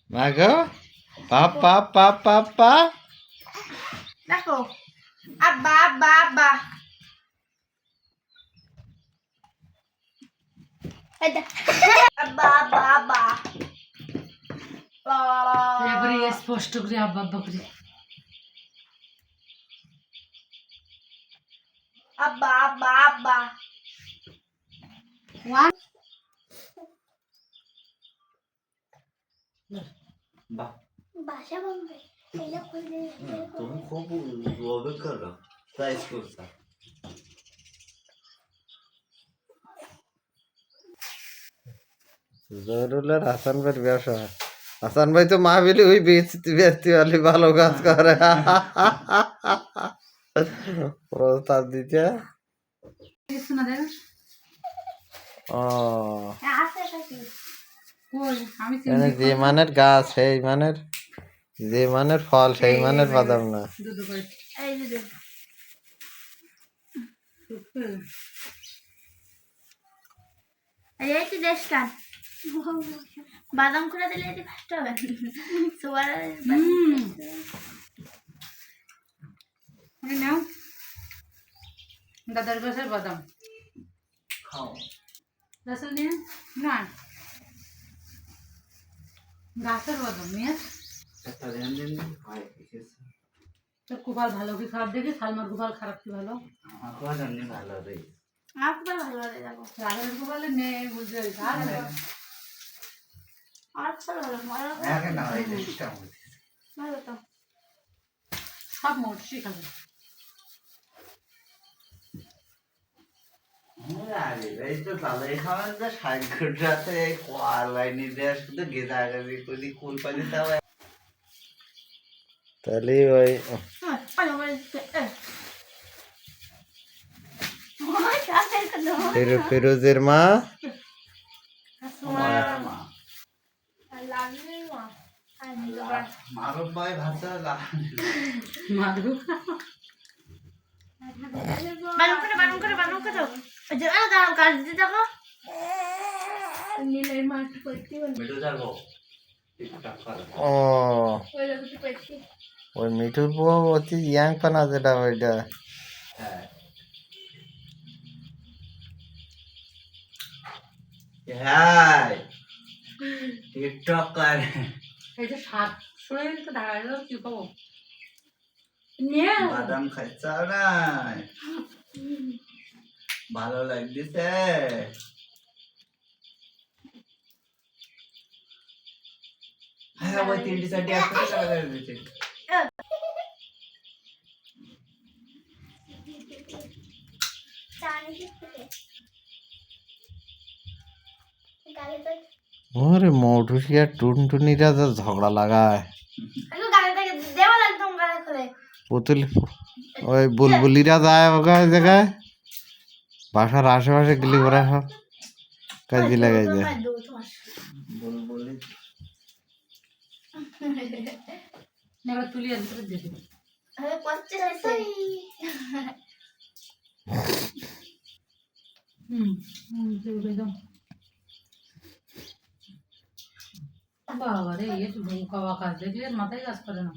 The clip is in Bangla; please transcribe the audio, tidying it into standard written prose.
মাগো পাপা পাপা পা দেখো আব্বা আব্বা আব্বা আব্বা আব্বা আব্বা এবারে স্পষ্ট করে আব্বা আব্বা করে আব্বা আব্বা আব্বা ওয়ান বাহ ভাষা বলবে এটা বলবে তুমি খুব অপেক্ষা করো প্রাইস করছা জরুলের হাসান ভাইয়ের ব্যবসা হাসান ভাই তো মাহবিলি ওই বেচতে পারলি ভালো কাজ করে প্রস্তাব দিতে শোনা দেন ও আছে নাকি কই আমি মানে যে মানের গাছ সেই মানের যে মানের ফল সেই মানের বাদাম না দুধ করে এই যে এই তো দেশকান বাদাম করে দিলে এটি ফাস্ট হবে সোয়ার নাও দাদার গাছের বাদাম খাও রাসেল নিয়ে না গাছের বাদাম নিয়ে একটা রেন দিন হয় কিছু তোর কুপাল ভালো কি খারাপ দেখি সালমার কুপাল খারাপ কি ভালো আমার কথা জানি ভালো রে আপনার ভালো লাগে যাবো রাগের কুপালে নেই বুঝতে আর আচ্ছা ভালো ভালো আগে না এই সিস্টেম ভালো তো সব মরছি খাবে আরে এই তো তাহলে এখানে যে সাইকেলটাতে কোয়ার লাইনে দিয়ে শুধু গেদা গাবি কলি কুল পানি তাও তাহলে ওই ভালো করে ফিরোজের মা মারুফ ভাই ভাষা মারু বারণ করে দাঁড়াও কাজ দিতে থাকো নীলের মাঠ করতে মিটু যাবো টিকটক করো ও ওই মিঠুর বউ অতি ইয়াং পানা যেটা ওইটা হ্যাঁ হাই টিকটক কর এই যে সাত শুনে তো দাঁড়ালো কি পাবো নে বাদাম খাইছা না ভালো লাগতেছে হ্যাঁ ওই তিনটি চারটি একসাথে লাগাই দিতে ওরে মৌটুসিয়া টুনটুনিরা যা ঝগড়া লাগায় পুতুল ওই বুলবুলিরা যায় ওখানে জায়গায় বাসার আশেপাশে গেলি ওরা সব কাজে লাগাই যায় বুলবুলি এবার তুলি আর ভিতরে দিয়ে দিবি দিয়ে দাও বাবা রে এ তো কাজ দেখলে মাথায় কাজ করে না